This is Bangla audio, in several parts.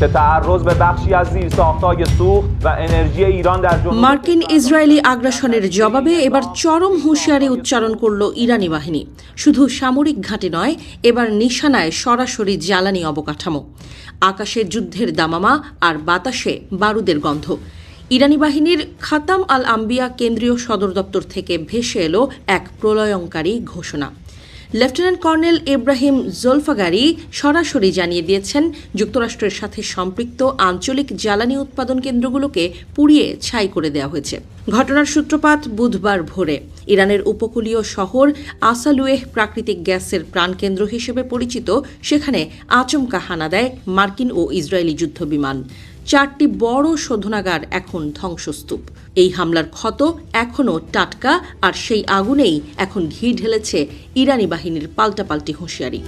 که تعرض به بخشی از زیرساخت‌های سوخت و انرژی ایران در جنوب মার্কিন ইসরায়েলি আগ্রাসনের জবাবে এবার চরম হুঁশিয়ারি উচ্চারণ করল ইরানি বাহিনী। শুধু সামরিক ঘাঁটি নয়, এবার নিশানায় সরাসরি জ্বালানি অবকাঠামো। আকাশে যুদ্ধের দামামা আর বাতাসে বারুদের গন্ধ। ইরানি বাহিনীর খাতাম আল আম্বিয়া কেন্দ্রীয় সদর দপ্তর থেকে ভেসে এলো এক প্রলয়ঙ্কারী ঘোষণা। লেফটেন্যান্ট কর্নেল ইব্রাহিম জোলফাগারি সরাসরি জানিয়ে দিয়েছেন, যুক্তরাষ্ট্রের সাথে সম্পৃক্ত আঞ্চলিক জ্বালানি উৎপাদন কেন্দ্রগুলোকে পুড়িয়ে ছাই করে দেওয়া হয়েছে। ঘটনার সূত্রপাত বুধবার ভোরে। ইরানের উপকূলীয় শহর আসালুয়েহ প্রাকৃতিক গ্যাসের প্রাণকেন্দ্র হিসেবে পরিচিত সেখানে আচমকা হানা দেয় মার্কিন ও ইসরায়েলি যুদ্ধবিমান। 4টি বড় শোধনাগার এখন ধ্বংসস্তূপ। এই হামলার ক্ষত এখনও টাটকা, আর সেই আগুনেই এখন ঘি ঢেলেছে ইরানি বাহিনীর পাল্টাপাল্টি হুঁশিয়ারি।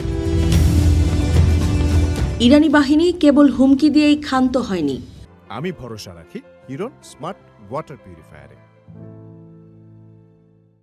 ইরানি বাহিনী কেবল হুমকি দিয়েই ক্ষান্ত হয়নি। আমি ভরসা রাখি হিরন স্মার্ট ওয়াটার পিউরিফায়ারে।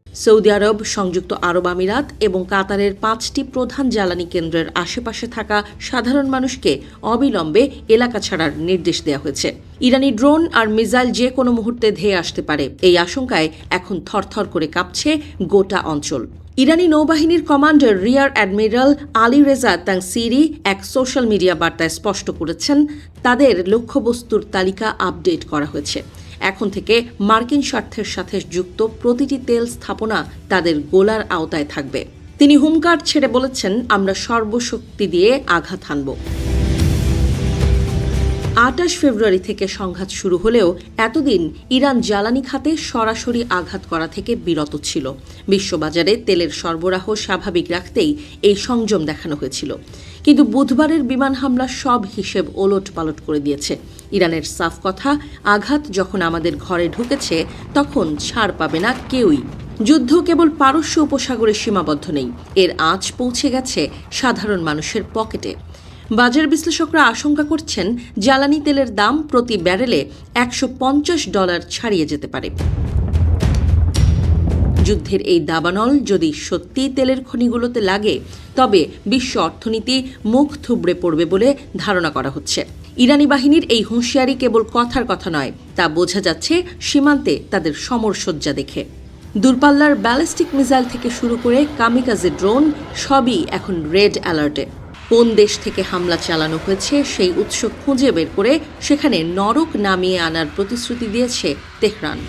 সৌদি আরব, সংযুক্ত আরব আমিরাত এবং কাতারের 5টি প্রধান জ্বালানি কেন্দ্রের আশেপাশে থাকা সাধারণ মানুষকে অবিলম্বে এলাকা ছাড়ার নির্দেশ দেওয়া হয়েছে। ইরানি ড্রোন আর মিসাইল যে কোনো মুহূর্তে ধেয়ে আসতে পারে, এই আশঙ্কায় এখন থরথর করে কাঁপছে গোটা অঞ্চল। ইরানি নৌবাহিনীর commander rear admiral Ali Reza Tangsiri এক সোশ্যাল মিডিয়া বার্তায় স্পষ্ট করেছেন, তাদের লক্ষ্যবস্তুর তালিকা আপডেট করা হয়েছে। এখন থেকে মার্কিন স্বার্থের সাথে যুক্ত প্রতিটি তেল স্থাপনা তাদের গোলার আওতায় থাকবে। তিনি হুমকার ছেড়ে বলেছেন, আমরা সর্বশক্তি দিয়ে আঘাত হানব। 28 ফেব্রুয়ারি থেকে সংঘাত শুরু হলেও এতদিন ইরান জ্বালানি খাতে সরাসরি আঘাত করা থেকে বিরত ছিল। বিশ্ববাজারে তেলের সরবরাহ স্বাভাবিক রাখতেই এই সংযম দেখানো হয়েছিল। কিন্তু বুধবারের বিমান হামলা সব হিসেব ওলট পালট করে দিয়েছে। ইরানের সাফ কথা, আঘাত যখন আমাদের ঘরে ঢুকেছে তখন ছাড় পাবে না কেউই। যুদ্ধ কেবল পারস্য উপসাগরে সীমাবদ্ধ নেই, এর আঁচ পৌঁছে গেছে সাধারণ মানুষের পকেটে। বাজার বিশ্লেষকরা আশঙ্কা করছেন, জ্বালানি তেলের দাম প্রতি ব্যারেলে $150 ছাড়িয়ে যেতে পারে। যুদ্ধের এই দাবানল যদি সত্যি তেলের খনিগুলোতে লাগে, তবে বিশ্ব অর্থনীতি মুখ থুবড়ে পড়বে বলে ধারণা করা হচ্ছে। ইরানি বাহিনীর এই হুঁশিয়ারি কেবল কথার কথা নয়, তা বোঝা যাচ্ছে সীমান্তে তাদের সমরসজ্জা দেখে। দূরপাল্লার ব্যালিস্টিক মিসাইল থেকে শুরু করে কামিকাজে ড্রোন সবই এখন রেড অ্যালার্টে। কোন দেশ থেকে হামলা চালানো হয়েছে সেই উৎস খুঁজে বের করে সেখানে নরক নামিয়ে আনার প্রতিশ্রুতি দিয়েছে তেহরান।